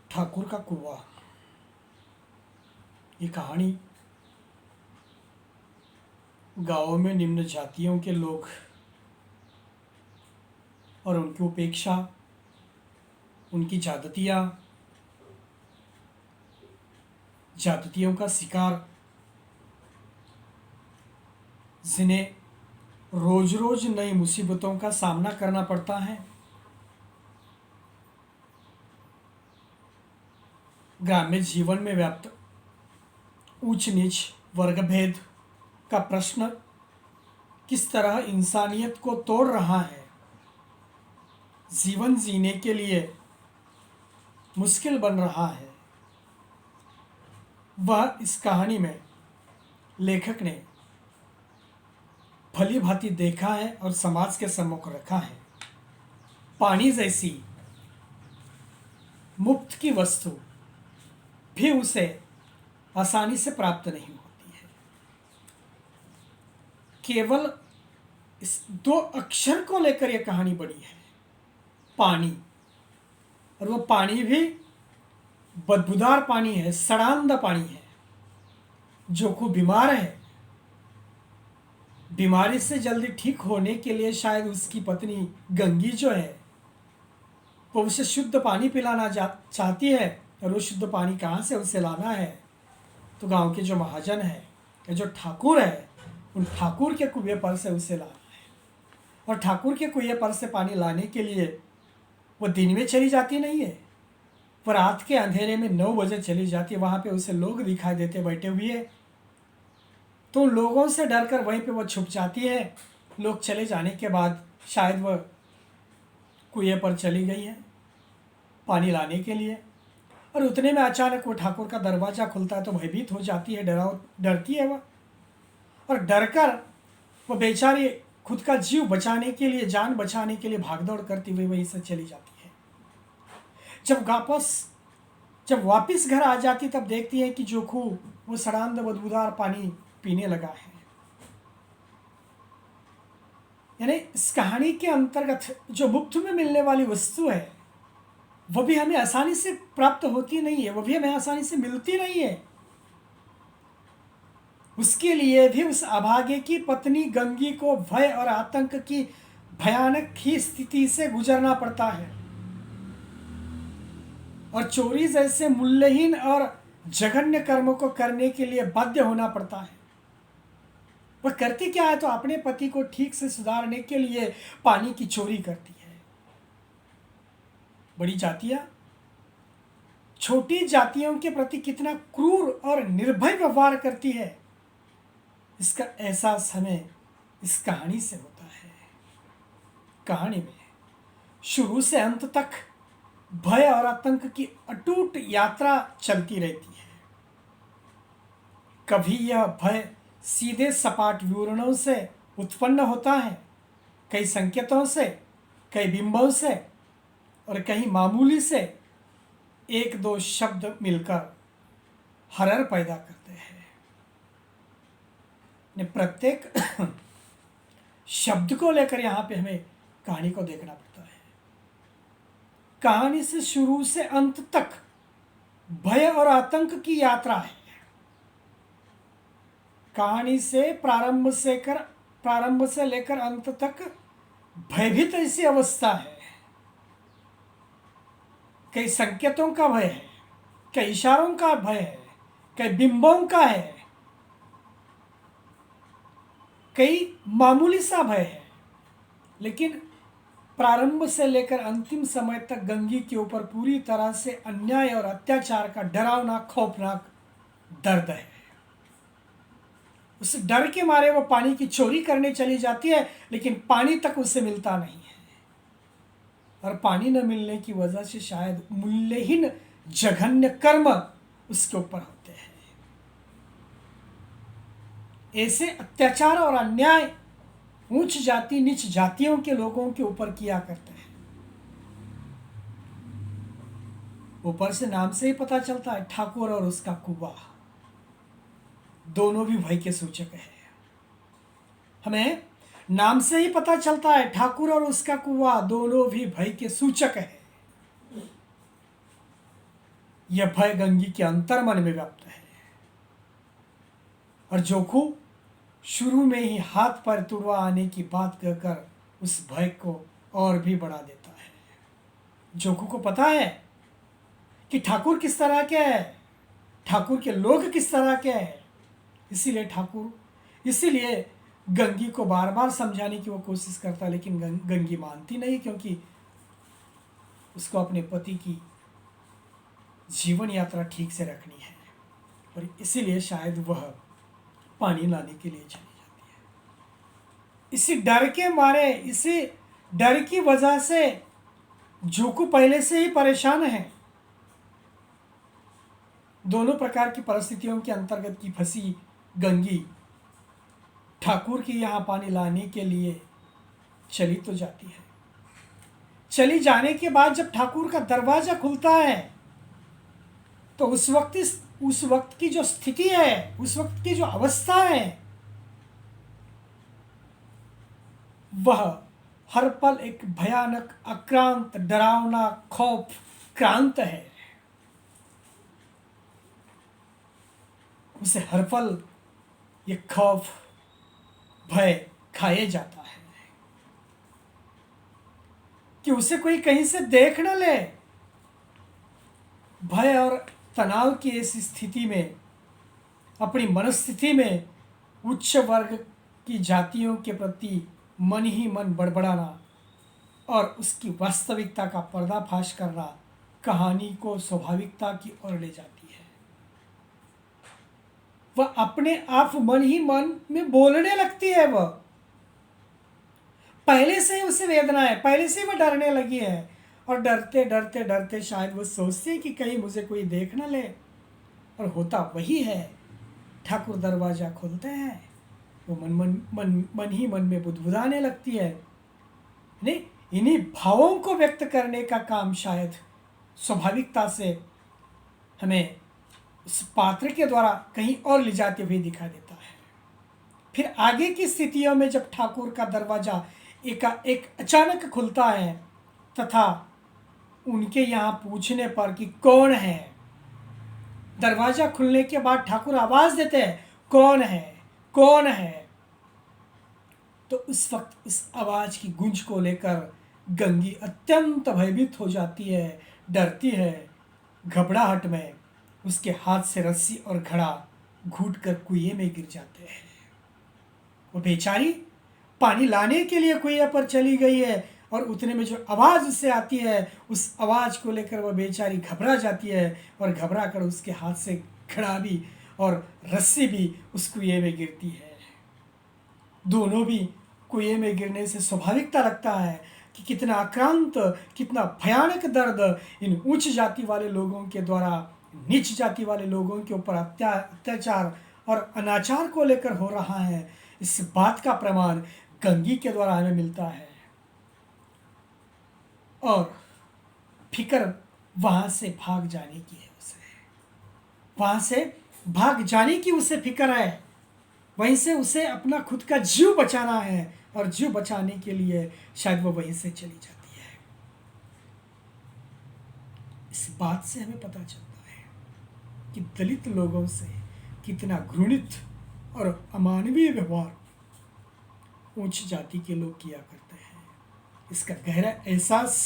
ठाकुर का कुआं। ये कहानी गांवों में निम्न जातियों के लोग और उनकी उपेक्षा, उनकी ज्यादतियों का शिकार, जिन्हें रोज रोज नई मुसीबतों का सामना करना पड़ता है। ग्रामीण जीवन में व्याप्त ऊंच नीच, वर्ग भेद का प्रश्न किस तरह इंसानियत को तोड़ रहा है, जीवन जीने के लिए मुश्किल बन रहा है, वह इस कहानी में लेखक ने भली भांति देखा है और समाज के सम्मुख रखा है। पानी जैसी मुफ्त की वस्तु भी उसे आसानी से प्राप्त नहीं होती है। केवल इस दो अक्षर को लेकर यह कहानी बनी है, पानी। और वो पानी भी बदबूदार पानी है, सड़ांध पानी है। जो को बीमार है, बीमारी से जल्दी ठीक होने के लिए शायद उसकी पत्नी गंगी जो है वो उसे शुद्ध पानी पिलाना चाहती है, और वो शुद्ध पानी कहाँ से उसे लाना है? तो गांव के जो महाजन है, जो ठाकुर है, उन ठाकुर के कुएं पर से उसे लाना है। और ठाकुर के कुएं पर से पानी लाने के लिए वो दिन में चली जाती नहीं है, वो रात के अंधेरे में 9 बजे चली जाती है। वहाँ पे उसे लोग दिखाई देते बैठे हुए, तो उन लोगों से डरकर वहीं पे वो छुप जाती है। लोग चले जाने के बाद शायद वह कुएं पर चली गई है पानी लाने के लिए, और उतने में अचानक वो ठाकुर का दरवाज़ा खुलता है तो भयभीत हो जाती है, डरती है वह। और डरकर वो बेचारी खुद का जीव बचाने के लिए, जान बचाने के लिए भागदौड़ करती हुई वहीं से चली जाती है। जब वापस घर आ जाती तब देखती है कि जोखू वो सड़ांध बदबूदार पानी पीने लगा है। यानी इस कहानी के अंतर्गत जो मुफ्त में मिलने वाली वस्तु है वह भी हमें आसानी से प्राप्त होती नहीं है, वह भी हमें आसानी से मिलती नहीं है। उसके लिए भी उस अभागे की पत्नी गंगी को भय और आतंक की भयानक ही स्थिति से गुजरना पड़ता है, और चोरी जैसे मूल्यहीन और जघन्य कर्मों को करने के लिए बाध्य होना पड़ता है। वह करती क्या है? तो अपने पति को ठीक से सुधारने के लिए पानी की चोरी करती है। बड़ी जातियां छोटी जातियों के प्रति कितना क्रूर और निर्भय व्यवहार करती है, इसका एहसास हमें इस कहानी से होता है। कहानी में शुरू से अंत तक भय और आतंक की अटूट यात्रा चलती रहती है। कभी यह भय सीधे सपाट विवरणों से उत्पन्न होता है, कई संकेतों से, कई बिंबों से, और कहीं मामूली से 1-2 शब्द मिलकर हरर पैदा करते हैं। प्रत्येक शब्द को लेकर यहाँ पे हमें कहानी को देखना पड़ता है। कहानी से शुरू से अंत तक भय और आतंक की यात्रा है। कहानी से प्रारंभ से लेकर अंत तक भयभीत ऐसी अवस्था है। कई संकेतों का भय है, कई इशारों का भय है, कई बिंबों का है, कई मामूली सा भय है, लेकिन प्रारंभ से लेकर अंतिम समय तक गंगी के ऊपर पूरी तरह से अन्याय और अत्याचार का डरावना खौफनाक दर्द है। उस डर के मारे वो पानी की चोरी करने चली जाती है, लेकिन पानी तक उससे मिलता नहीं है, और पानी न मिलने की वजह से शायद मूल्यहीन जघन्य कर्म उसके ऊपर होते हैं। ऐसे अत्याचार और अन्याय उच्च जाति नीच जातियों के लोगों के ऊपर किया करते हैं। ऊपर से नाम से ही पता चलता है, ठाकुर और उसका कुआं दोनों भी भय के सूचक है। हमें नाम से ही पता चलता है, ठाकुर और उसका कुआं दोनों भी भय के सूचक है। यह भय गंगी के अंतर्मन में व्याप्त है और जोखू शुरू में ही हाथ पर तुड़वा आने की बात कहकर उस भय को और भी बढ़ा देता है। जोखू को पता है कि ठाकुर किस तरह के है, ठाकुर के लोग किस तरह के हैं, इसीलिए गंगी को बार बार समझाने की वो कोशिश करता है, लेकिन गंगी मानती नहीं, क्योंकि उसको अपने पति की जीवन यात्रा ठीक से रखनी है और इसीलिए शायद वह पानी लाने के लिए चली जाती है। इसी डर के मारे, इसी डर की वजह से जोखू पहले से ही परेशान है। दोनों प्रकार की परिस्थितियों के अंतर्गत की फंसी गंगी ठाकुर के यहाँ पानी लाने के लिए चली तो जाती है। चली जाने के बाद जब ठाकुर का दरवाजा खुलता है तो उस वक्त की जो स्थिति है, उस वक्त की जो अवस्था है, वह हर पल एक भयानक, आक्रांत, डरावना, खौफ क्रांत है। उसे हर पल ये खौफ, भय खाए जाता है कि उसे कोई कहीं से देख न ले। भय और तनाव की ऐसी स्थिति में, अपनी मनस्थिति में उच्च वर्ग की जातियों के प्रति मन ही मन बड़बड़ाना और उसकी वास्तविकता का पर्दाफाश करना कहानी को स्वाभाविकता की ओर ले जाती है। वह अपने आप मन ही मन में बोलने लगती है। वह पहले से ही उसे वेदना है, पहले से ही वह डरने लगी है और डरते डरते डरते शायद वो सोचती है कि कहीं मुझे कोई देख न ले, और होता वही है। ठाकुर दरवाजा खोलते हैं, वो मन ही मन में बुदबुदाने लगती है। नहीं, इन्हीं भावों को व्यक्त करने का काम शायद स्वाभाविकता से हमें उस पात्र के द्वारा कहीं और ले जाते हुए दिखा देता है। फिर आगे की स्थितियों में जब ठाकुर का दरवाजा एक अचानक खुलता है तथा उनके यहाँ पूछने पर कि कौन है, दरवाजा खुलने के बाद ठाकुर आवाज देते हैं, कौन है, कौन है। तो उस वक्त इस आवाज की गूंज को लेकर गंगी अत्यंत भयभीत हो जाती है, डरती है। घबराहट में उसके हाथ से रस्सी और घड़ा घूट कर कुएं में गिर जाते हैं। वो बेचारी पानी लाने के लिए कुएं पर चली गई है और उतने में जो आवाज़ उससे आती है, उस आवाज़ को लेकर वह बेचारी घबरा जाती है और घबरा कर उसके हाथ से घड़ा भी और रस्सी भी उस कुएं में गिरती है। दोनों भी कुएं में गिरने से स्वाभाविकता लगता है कि कितना आक्रांत, कितना भयानक दर्द इन उच्च जाति वाले लोगों के द्वारा नीच जाति वाले लोगों के ऊपर अत्याचार और अनाचार को लेकर हो रहा है। इस बात का प्रमाण गंगी के द्वारा हमें मिलता है और फिक्र वहां से भाग जाने की है। उसे वहां से भाग जाने की उसे फिक्र है, वहीं से उसे अपना खुद का जीव बचाना है और जीव बचाने के लिए शायद वो वहीं से चली जाती है। इस बात से हमें पता चलता है कि दलित लोगों से कितना घृणित और अमानवीय व्यवहार उच्च जाति के लोग किया करते हैं। इसका गहरा एहसास